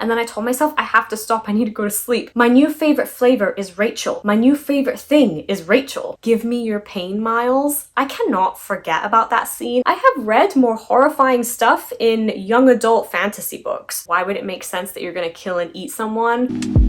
And then I told myself I have to stop, I need to go to sleep. My new favorite flavor is Rachel. My new favorite thing is Rachel. Give me your pain, Miles. I cannot forget about that scene. I have read more horrifying stuff in young adult fantasy books. Why would it make sense that you're gonna kill and eat someone?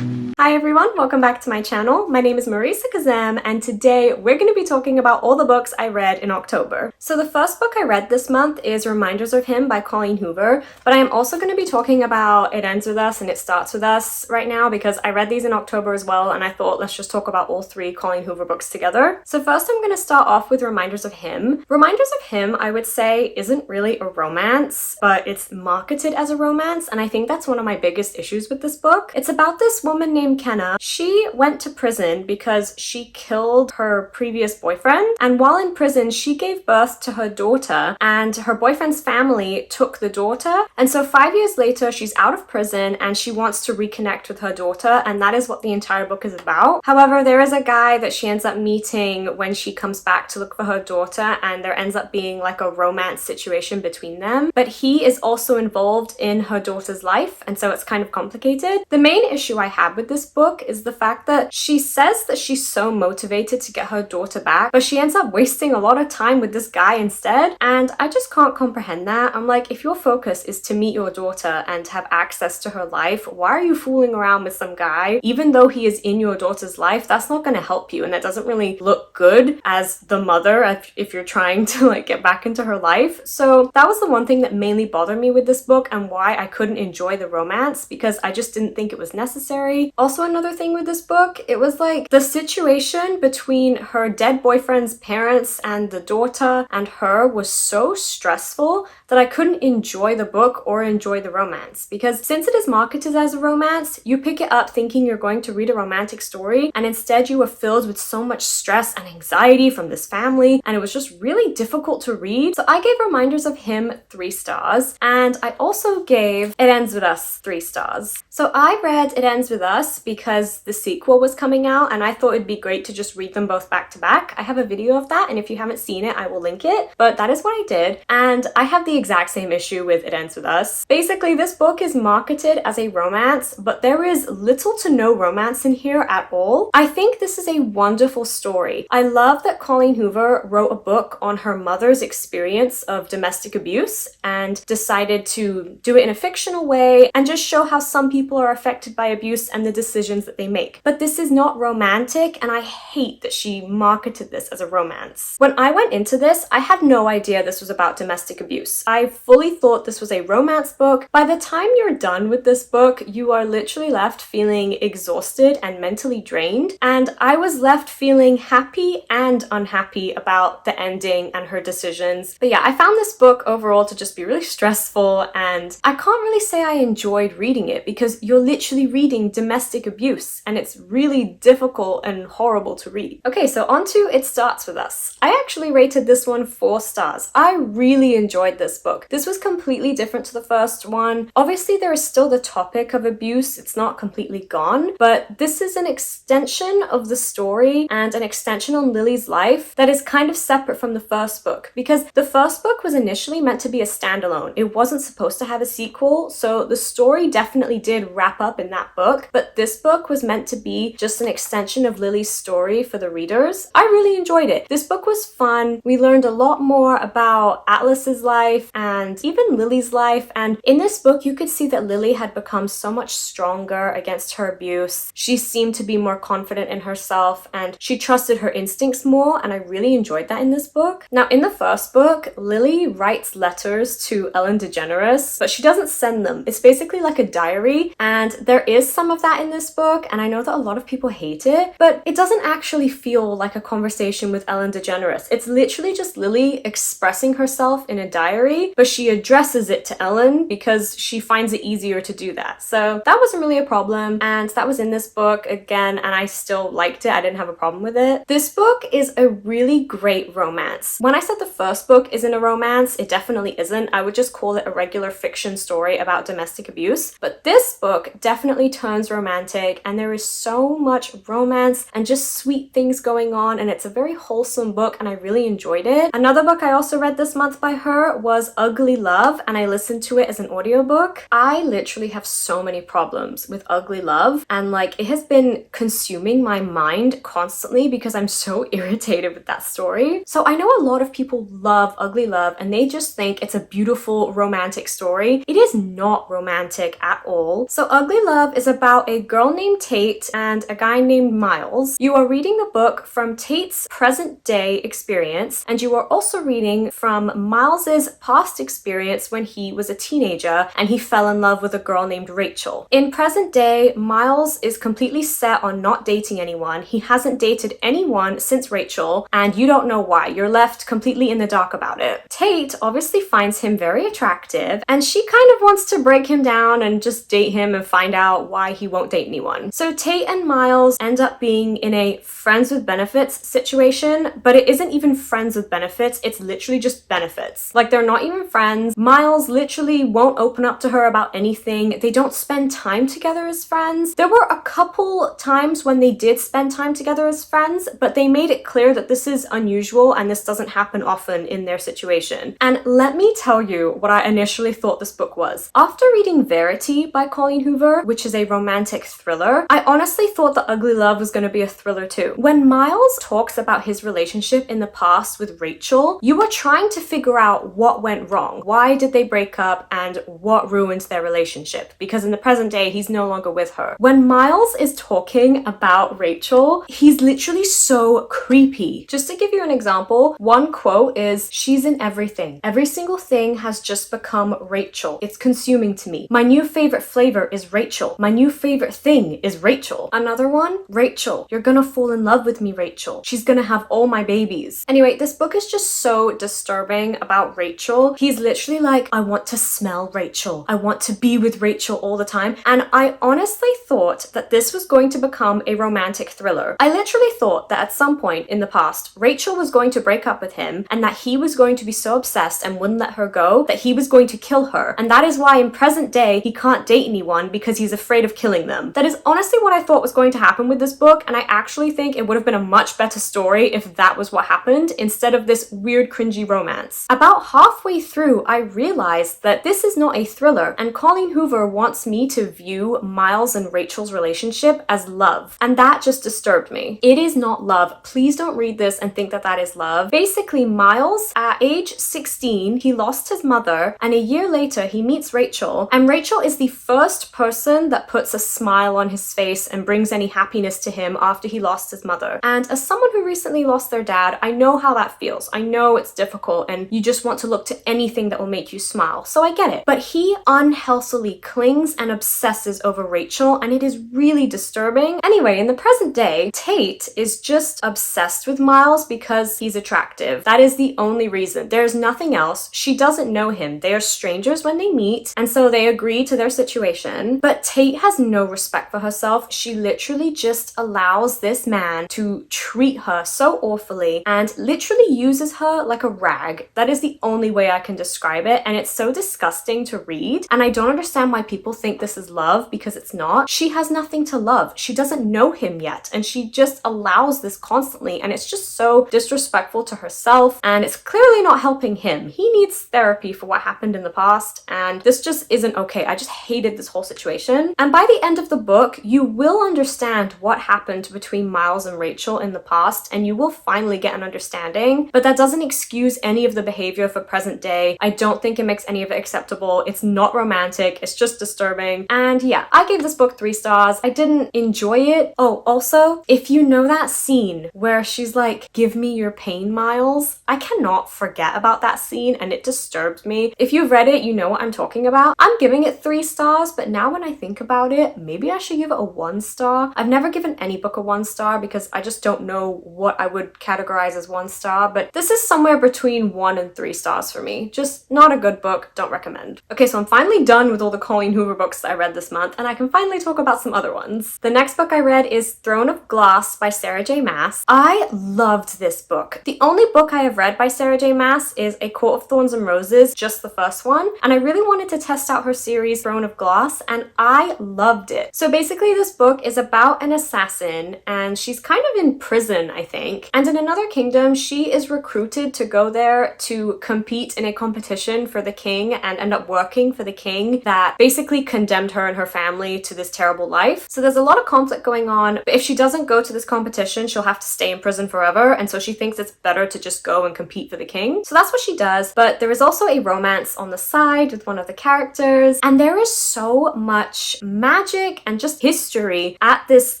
Hi everyone, welcome back to my channel. My name is Marisa Kazam, and today we're going to be talking about all the books I read in October. So the first book I read this month is Reminders of Him by Colleen Hoover, but I am also going to be talking about It Ends With Us and It Starts With Us right now because I read these in October as well, and I thought let's just talk about all three Colleen Hoover books together. So first I'm going to start off with Reminders of Him. Reminders of Him, I would say, isn't really a romance, but it's marketed as a romance, and I think that's one of my biggest issues with this book. It's about this woman named Kenna. She went to prison because she killed her previous boyfriend, and while in prison she gave birth to her daughter, and her boyfriend's family took the daughter, and so 5 years later she's out of prison and she wants to reconnect with her daughter, and that is what the entire book is about. However, there is a guy that she ends up meeting when she comes back to look for her daughter, and there ends up being like a romance situation between them, but he is also involved in her daughter's life, and so it's kind of complicated. The main issue I had with this book is the fact that she says that she's so motivated to get her daughter back, but she ends up wasting a lot of time with this guy instead, and I just can't comprehend that. I'm like, if your focus is to meet your daughter and have access to her life, why are you fooling around with some guy? Even though he is in your daughter's life, that's not going to help you, and it doesn't really look good as the mother if you're trying to like get back into her life. So that was the one thing that mainly bothered me with this book and why I couldn't enjoy the romance, because I just didn't think it was necessary. Also, another thing with this book, it was like the situation between her dead boyfriend's parents and the daughter and her was so stressful that I couldn't enjoy the book or enjoy the romance, because since it is marketed as a romance, you pick it up thinking you're going to read a romantic story, and instead you were filled with so much stress and anxiety from this family, and it was just really difficult to read. So I gave Reminders of Him 3 stars, and I also gave It Ends With Us 3 stars. So I read It Ends With Us because the sequel was coming out, and I thought it'd be great to just read them both back to back. I have a video of that, and if you haven't seen it, I will link it, but that is what I did, and I have the exact same issue with It Ends With Us. Basically, this book is marketed as a romance, but there is little to no romance in here at all. I think this is a wonderful story. I love that Colleen Hoover wrote a book on her mother's experience of domestic abuse and decided to do it in a fictional way and just show how some people are affected by abuse and the decisions that they make. But this is not romantic, and I hate that she marketed this as a romance. When I went into this, I had no idea this was about domestic abuse. I fully thought this was a romance book. By the time you're done with this book, you are literally left feeling exhausted and mentally drained, and I was left feeling happy and unhappy about the ending and her decisions. But yeah, I found this book overall to just be really stressful, and I can't really say I enjoyed reading it because you're literally reading domestic abuse, and it's really difficult and horrible to read. Okay, so on to It Starts With Us. I actually rated this one 4 stars. I really enjoyed this book. This was completely different to the first one. Obviously, there is still the topic of abuse. It's not completely gone, but this is an extension of the story and an extension on Lily's life that is kind of separate from the first book, because the first book was initially meant to be a standalone. It wasn't supposed to have a sequel, so the story definitely did wrap up in that book, but this book was meant to be just an extension of Lily's story for the readers. I really enjoyed it. This book was fun. We learned a lot more about Atlas's life and even Lily's life, and in this book you could see that Lily had become so much stronger against her abuse. She seemed to be more confident in herself, and she trusted her instincts more, and I really enjoyed that in this book. Now, in the first book, Lily writes letters to Ellen DeGeneres, but she doesn't send them. It's basically like a diary, and there is some of that in this book, and I know that a lot of people hate it, but it doesn't actually feel like a conversation with Ellen DeGeneres. It's literally just Lily expressing herself in a diary, but she addresses it to Ellen because she finds it easier to do that. So that wasn't really a problem, and that was in this book again, and I still liked it. I didn't have a problem with it. This book is a really great romance. When I said the first book isn't a romance, it definitely isn't. I would just call it a regular fiction story about domestic abuse, but this book definitely turns romance romantic, and there is so much romance and just sweet things going on, and it's a very wholesome book, and I really enjoyed it. Another book I also read this month by her was Ugly Love, and I listened to it as an audiobook. I literally have so many problems with Ugly Love, and like it has been consuming my mind constantly because I'm so irritated with that story. So I know a lot of people love Ugly Love and they just think it's a beautiful romantic story. It is not romantic at all. So Ugly Love is about a girl named Tate and a guy named Miles. You are reading the book from Tate's present day experience, and you are also reading from Miles's past experience when he was a teenager and he fell in love with a girl named Rachel. In present day, Miles is completely set on not dating anyone. He hasn't dated anyone since Rachel, and you don't know why. You're left completely in the dark about it. Tate obviously finds him very attractive, and she kind of wants to break him down and just date him and find out why he won't date anyone. So Tate and Miles end up being in a friends with benefits situation, but it isn't even friends with benefits, it's literally just benefits. Like, they're not even friends. Miles literally won't open up to her about anything. They don't spend time together as friends. There were a couple times when they did spend time together as friends, but they made it clear that this is unusual and this doesn't happen often in their situation. And let me tell you what I initially thought this book was. After reading Verity by Colleen Hoover, which is a romantic thriller, I honestly thought that Ugly Love was going to be a thriller too. When Miles talks about his relationship in the past with Rachel, you are trying to figure out what went wrong. Why did they break up and what ruined their relationship? Because in the present day, he's no longer with her. When Miles is talking about Rachel, he's literally so creepy. Just to give you an example, one quote is, "She's in everything. Every single thing has just become Rachel. It's consuming to me. My new favorite flavor is Rachel. My new favorite thing is Rachel." Another one, "Rachel, you're gonna fall in love with me, Rachel. She's gonna have all my babies." Anyway, this book is just so disturbing about Rachel. He's literally like, "I want to smell Rachel. I want to be with Rachel all the time." And I honestly thought that this was going to become a romantic thriller. I literally thought that at some point in the past, Rachel was going to break up with him and that he was going to be so obsessed and wouldn't let her go that he was going to kill her. And that is why in present day, he can't date anyone because he's afraid of killing them. That is honestly what I thought was going to happen with this book, and I actually think it would have been a much better story if that was what happened instead of this weird cringy romance. About halfway through, I realized that this is not a thriller, and Colleen Hoover wants me to view Miles and Rachel's relationship as love, and that just disturbed me. It is not love. Please don't read this and think that that is love. Basically, Miles, at age 16, he lost his mother, and a year later, he meets Rachel, and Rachel is the first person that puts a smile on his face and brings any happiness to him after he lost his mother. And as someone who recently lost their dad, I know how that feels. I know it's difficult and you just want to look to anything that will make you smile, so I get it. But he unhealthily clings and obsesses over Rachel, and it is really disturbing. Anyway, in the present day, Tate is just obsessed with Miles because he's attractive. That is the only reason. There's nothing else. She doesn't know him. They are strangers when they meet, and so they agree to their situation. But Tate has no respect for herself. She literally just allows this man to treat her so awfully and literally uses her like a rag. That is the only way I can describe it, and it's so disgusting to read, and I don't understand why people think this is love, because it's not. She has nothing to love. She doesn't know him yet, and she just allows this constantly, and it's just so disrespectful to herself, and it's clearly not helping him. He needs therapy for what happened in the past, and this just isn't okay. I just hated this whole situation. And by the end of the book, you will understand what happened between Miles and Rachel in the past, and you will finally get an understanding, but that doesn't excuse any of the behavior for present day. I don't think it makes any of it acceptable. It's not romantic. It's just disturbing. And yeah, I gave this book 3 stars. I didn't enjoy it. Oh, also, if you know that scene where she's like, "Give me your pain, Miles," I cannot forget about that scene, and it disturbed me. If you've read it, you know what I'm talking about. I'm giving it 3 stars, but now when I think about it, maybe I should give it a 1 star. I've never given any book a 1 star because I just don't know what I would categorize as 1 star, but this is somewhere between 1 and 3 stars for me. Just not a good book, don't recommend. Okay, so I'm finally done with all the Colleen Hoover books that I read this month, and I can finally talk about some other ones. The next book I read is Throne of Glass by Sarah J. Maas. I loved this book. The only book I have read by Sarah J. Maas is A Court of Thorns and Roses, just the first one, and I really wanted to test out her series Throne of Glass, and I loved it. it. So basically this book is about an assassin and she's kind of in prison, I think. And in another kingdom, she is recruited to go there to compete in a competition for the king and end up working for the king that basically condemned her and her family to this terrible life. So there's a lot of conflict going on, but if she doesn't go to this competition, she'll have to stay in prison forever. And so she thinks it's better to just go and compete for the king. So that's what she does. But there is also a romance on the side with one of the characters. And there is so much magic and just history at this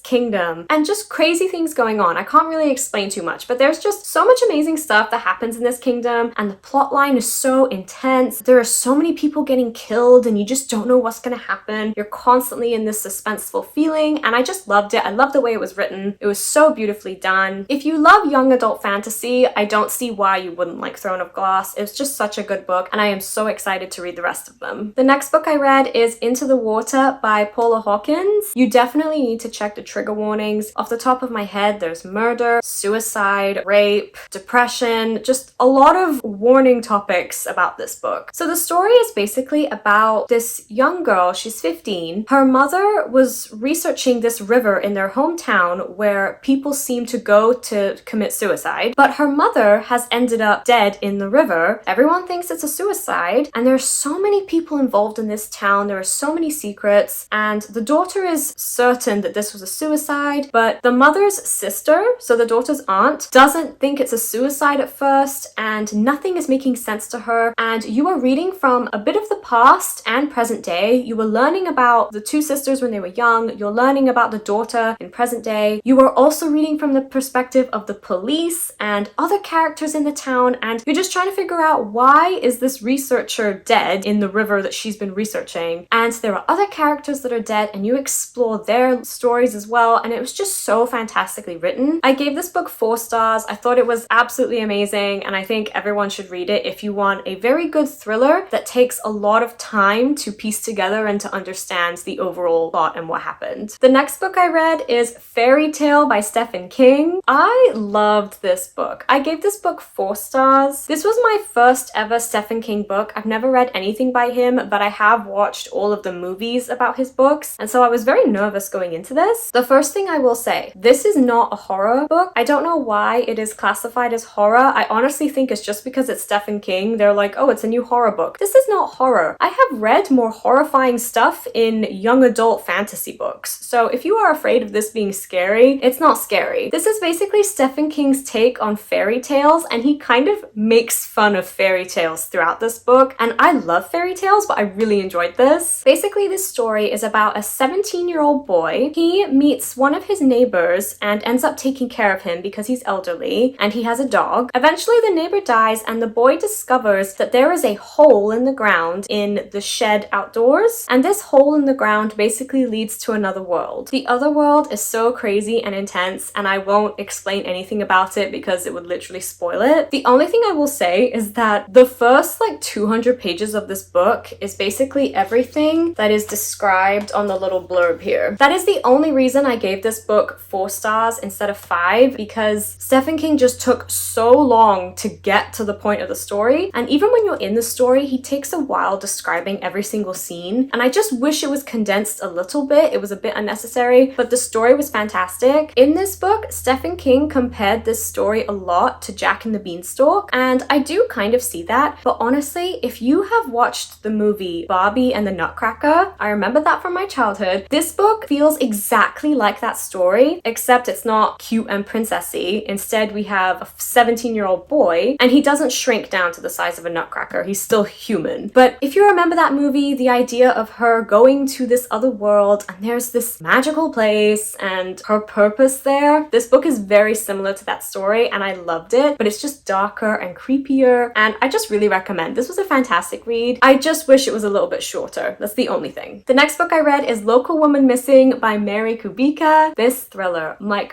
kingdom and just crazy things going on. I can't really explain too much, but there's just so much amazing stuff that happens in this kingdom and the plot line is so intense. There are so many people getting killed and you just don't know what's gonna happen. You're constantly in this suspenseful feeling and I just loved it. I love the way it was written. It was so beautifully done. If you love young adult fantasy, I don't see why you wouldn't like Throne of Glass. It's just such a good book and I am so excited to read the rest of them. The next book I read is Into the Water by Paula Hawkins. You definitely need to check the trigger warnings. Off the top of my head, there's murder, suicide, rape, depression, just a lot of warning topics about this book. So the story is basically about this young girl, she's 15. Her mother was researching this river in their hometown where people seem to go to commit suicide, but her mother has ended up dead in the river. Everyone thinks it's a suicide, and there's so many people involved in this town. There are so many secrets, and the daughter is certain that this was a suicide, but the mother's sister, so the daughter's aunt, doesn't think it's a suicide at first, and nothing is making sense to her. And you are reading from a bit of the past and present day. You were learning about the two sisters when they were young. You're learning about the daughter in present day. You are also reading from the perspective of the police and other characters in the town, and you're just trying to figure out why is this researcher dead in the river that she's been researching. And there are other characters that are dead and you explore their stories as well, and it was just so fantastically written. I gave this book 4 stars. I thought it was absolutely amazing and I think everyone should read it if you want a very good thriller that takes a lot of time to piece together and to understand the overall plot and what happened. The next book I read is Fairy Tale by Stephen King. I loved this book. I gave this book 4 stars. This was my first ever Stephen King book. I've never read anything by him, but I have watched all of the movies about his books, and so I was very nervous going into this. The first thing I will say, this is not a horror book. I don't know why it is classified as horror. I honestly think it's just because it's Stephen King. They're like, oh, it's a new horror book. This is not horror. I have read more horrifying stuff in young adult fantasy books. So if you are afraid of this being scary, it's not scary. This is basically Stephen King's take on fairy tales, and he kind of makes fun of fairy tales throughout this book. And I love fairy tales, but I really enjoyed this. Basically, this story is about a 17-year-old boy. He meets one of his neighbors and ends up taking care of him because he's elderly and he has a dog. Eventually, the neighbor dies and the boy discovers that there is a hole in the ground in the shed outdoors, and this hole in the ground basically leads to another world. The other world is so crazy and intense, and I won't explain anything about it because it would literally spoil it. The only thing I will say is that the first 200 pages of this book is basically everything that is described on the little blurb here. That is the only reason I gave this book 4 stars instead of 5, because Stephen King just took so long to get to the point of the story, and even when you're in the story, he takes a while describing every single scene, and I just wish it was condensed a little bit. It was a bit unnecessary, but the story was fantastic. In this book, Stephen King compared this story a lot to Jack and the Beanstalk, and I do kind of see that, but honestly, if you have watched the movie Barbie and the Nutcracker, I remember that from my childhood, this book feels exactly like that story, except it's not cute and princessy. Instead, we have a 17-year-old boy, and he doesn't shrink down to the size of a nutcracker. He's still human. But if you remember that movie, the idea of her going to this other world, and there's this magical place, and her purpose there, this book is very similar to that story, and I loved it, but it's just darker and creepier, and I just really recommend. This was a fantastic read. I just wish it was a little bit shorter. That's the only thing. The next book I read is Local Woman Missing by Mary Kubica. This thriller, my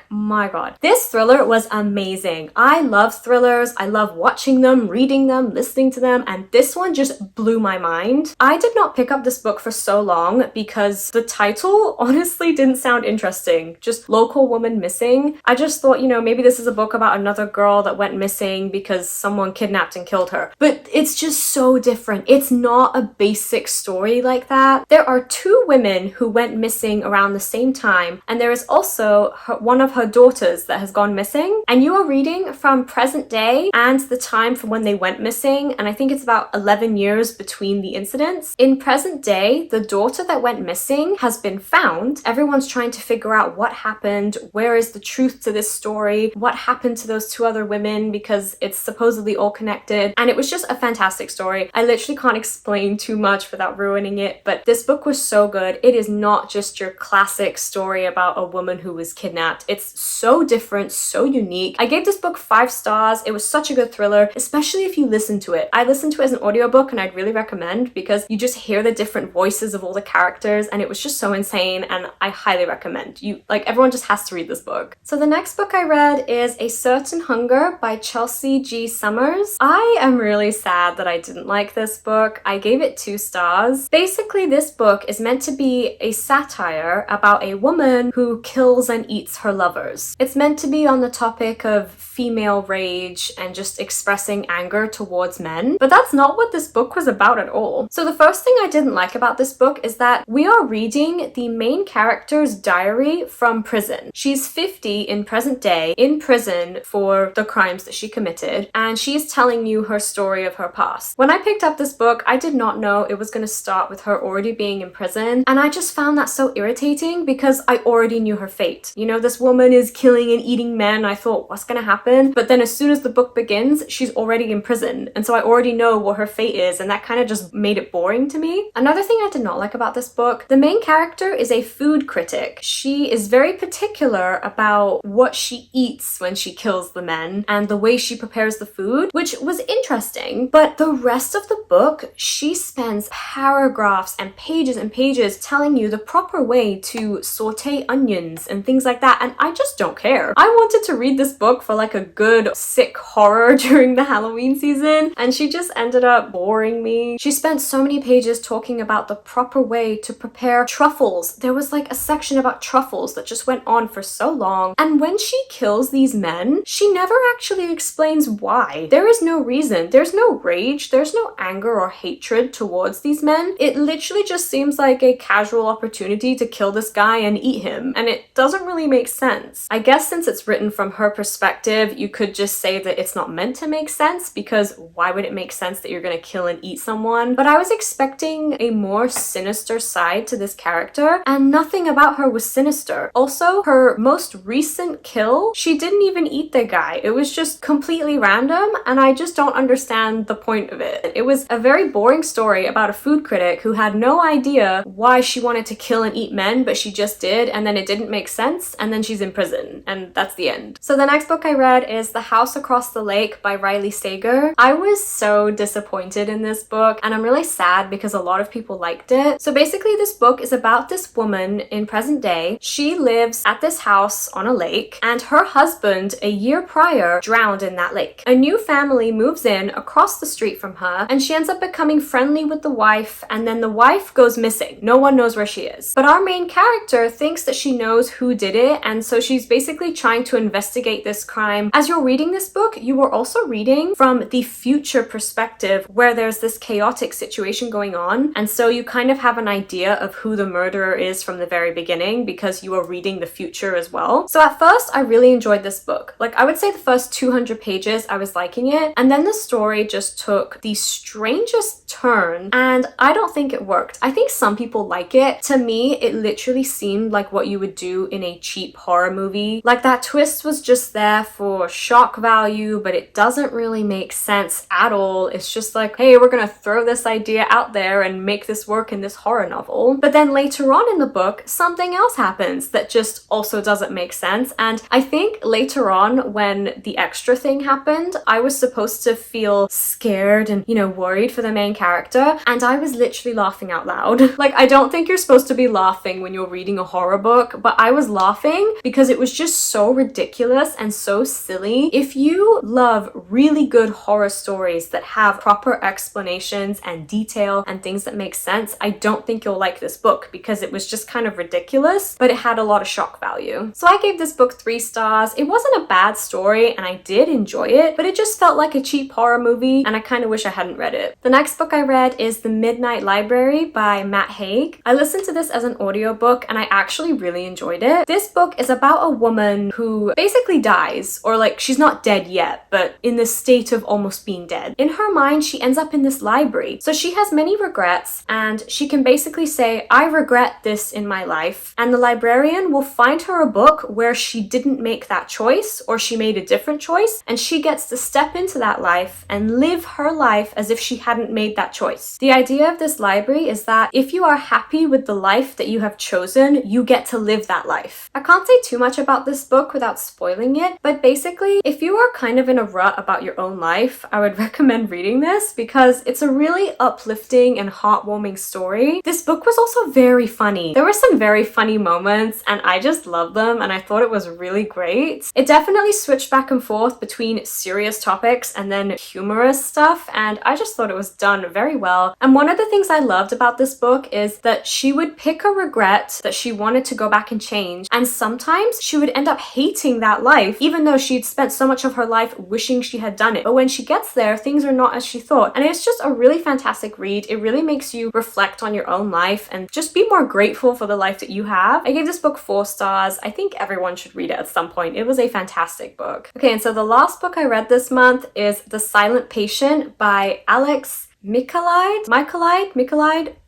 god. This thriller was amazing. I love thrillers. I love watching them, reading them, listening to them, and this one just blew my mind. I did not pick up this book for so long because the title honestly didn't sound interesting. Just Local Woman Missing. I just thought, maybe this is a book about another girl that went missing because someone kidnapped and killed her. But it's just so different. It's not a basic story like that. There are 2 women who who went missing around the same time, and there is also one of her daughters that has gone missing, and you are reading from present day and the time from when they went missing, and I think it's about 11 years between the incidents. In present day, the daughter that went missing has been found. Everyone's trying to figure out what happened, where is the truth to this story, what happened to those two other women, because it's supposedly all connected, and it was just a fantastic story. I literally can't explain too much without ruining it, but this book was so good. It is not just your classic story about a woman who was kidnapped. It's so different, so unique. I gave this book 5 stars. It was such a good thriller, especially if you listen to it. I listened to it as an audiobook, and I'd really recommend, because you just hear the different voices of all the characters, and it was just so insane, and I highly recommend. Everyone just has to read this book. So the next book I read is A Certain Hunger by Chelsea G. Summers. I am really sad that I didn't like this book. I gave it 2 stars. Basically, this book is meant to be a satire about a woman who kills and eats her lovers. It's meant to be on the topic of female rage and just expressing anger towards men, but that's not what this book was about at all. So the first thing I didn't like about this book is that we are reading the main character's diary from prison. She's 50 in present day, in prison for the crimes that she committed, and she's telling you her story of her past. When I picked up this book, I did not know it was going to start with her already being in prison, and I just found that so irritating because I already knew her fate. You know, this woman is killing and eating men. I thought, what's going to happen? But then as soon as the book begins, she's already in prison, and so I already know what her fate is, and that kind of just made it boring to me. Another thing I did not like about this book, the main character is a food critic. She is very particular about what she eats when she kills the men and the way she prepares the food, which was interesting, but the rest of the book, she spends paragraphs and pages telling you the proper way to saute onions and things like that, and I just don't care. I wanted to read this book for like a good sick horror during the Halloween season, and she just ended up boring me. She spent so many pages talking about the proper way to prepare truffles. There was like a section about truffles that just went on for so long, and when she kills these men, she never actually explains why. There is no reason. There's no rage. There's no anger or hatred towards these men. It literally just seems like a casual opportunity to kill this guy and eat him, and it doesn't really make sense. I guess since it's written from her perspective, you could just say that it's not meant to make sense, because why would it make sense that you're gonna kill and eat someone? But I was expecting a more sinister side to this character, and nothing about her was sinister. Also, her most recent kill, she didn't even eat the guy. It was just completely random, and I just don't understand the point of it. It was a very boring story about a food critic who had no idea why she wanted to kill and eat men, but she just did, and then it didn't make sense, and then she's in prison, and that's the end. So the next book I read is The House Across the Lake by Riley Sager. I was so disappointed in this book, and I'm really sad because a lot of people liked it. So basically, this book is about this woman in present day. She lives at this house on a lake, and her husband, a year prior, drowned in that lake. A new family moves in across the street from her, and she ends up becoming friendly with the wife, and then the wife goes missing. No one knows where she is. But our main character thinks that she knows who did it, and so she's basically trying to investigate this crime. As you're reading this book, you are also reading from the future perspective where there's this chaotic situation going on, and so you kind of have an idea of who the murderer is from the very beginning because you are reading the future as well. So at first, I really enjoyed this book. Like, I would say the first 200 pages, I was liking it, and then the story just took the strangest turn, and I don't think it worked. I think some people like it. To me, it literally seemed like what you would do in a cheap horror movie. Like, that twist was just there for shock value, but it doesn't really make sense at all. It's just like, hey, we're gonna throw this idea out there and make this work in this horror novel. But then later on in the book, something else happens that just also doesn't make sense. And I think later on, when the extra thing happened, I was supposed to feel scared and, worried for the main character, and I was literally laughing out loud. Like, I don't think you're supposed to be laughing when you're reading a horror book, but I was laughing because it was just so ridiculous and so silly. If you love really good horror stories that have proper explanations and detail and things that make sense, I don't think you'll like this book because it was just kind of ridiculous, but it had a lot of shock value. So I gave this book 3 stars. It wasn't a bad story, and I did enjoy it, but it just felt like a cheap horror movie, and I kind of wish I hadn't read it. The next book I read is The Midnight Library by Matt Haig. I listened listened to this as an audiobook and I actually really enjoyed it. This book is about a woman who basically dies, or like she's not dead yet, but in the state of almost being dead. In her mind, she ends up in this library. So she has many regrets and she can basically say, I regret this in my life. And the librarian will find her a book where she didn't make that choice or she made a different choice, and she gets to step into that life and live her life as if she hadn't made that choice. The idea of this library is that if you are happy with the life that you have chosen, you get to live that life. I can't say too much about this book without spoiling it, but basically, if you are kind of in a rut about your own life, I would recommend reading this because it's a really uplifting and heartwarming story. This book was also very funny. There were some very funny moments and I just loved them and I thought it was really great. It definitely switched back and forth between serious topics and then humorous stuff, and I just thought it was done very well. And one of the things I loved about this book is that she would pick a regret that she wanted to go back and change, and sometimes she would end up hating that life even though she'd spent so much of her life wishing she had done it. But when she gets there, things are not as she thought, and it's just a really fantastic read. It really makes you reflect on your own life and just be more grateful for the life that you have. I gave this book 4 stars. I think everyone should read it at some point. It was a fantastic book. Okay, and so the last book I read this month is The Silent Patient by Alex Michaelide?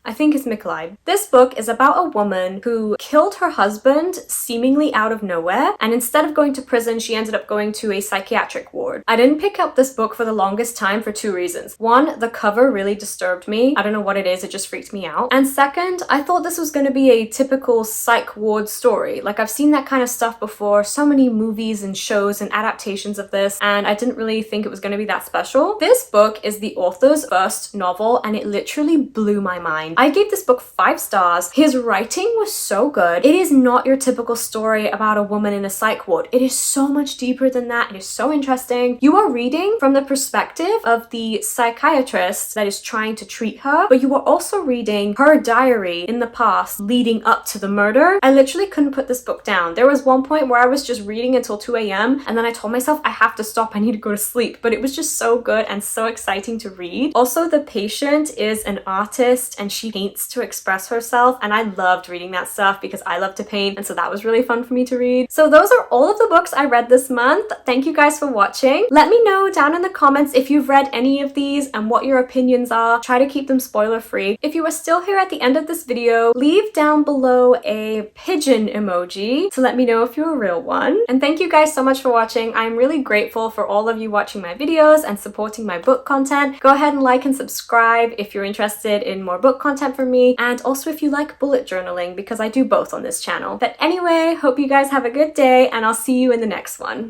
I think it's Michaelide. This book is about a woman who killed her husband seemingly out of nowhere, and instead of going to prison, she ended up going to a psychiatric ward. I didn't pick up this book for the longest time for 2 reasons. One, the cover really disturbed me. I don't know what it is, it just freaked me out. And second, I thought this was going to be a typical psych ward story. Like, I've seen that kind of stuff before, so many movies and shows and adaptations of this, and I didn't really think it was going to be that special. This book is the author's first novel, and it literally blew my mind. I gave this book 5 stars. His writing was so good. It is not your typical story about a woman in a psych ward. It is so much deeper than that. It is so interesting. You are reading from the perspective of the psychiatrist that is trying to treat her, but you are also reading her diary in the past leading up to the murder. I literally couldn't put this book down. There was one point where I was just reading until 2 a.m. and then I told myself I have to stop. I need to go to sleep, but it was just so good and so exciting to read. Also, the patient is an artist and she paints to express herself, and I loved reading that stuff because I love to paint, and so that was really fun for me to read. So those are all of the books I read this month. Thank you guys for watching. Let me know down in the comments if you've read any of these and what your opinions are. Try to keep them spoiler free. If you are still here at the end of this video, leave down below a pigeon emoji to let me know if you're a real one. And thank you guys so much for watching. I'm really grateful for all of you watching my videos and supporting my book content. Go ahead and like and subscribe if you're interested in more book content from me, and also if you like bullet journaling, because I do both on this channel. But anyway, hope you guys have a good day and I'll see you in the next one.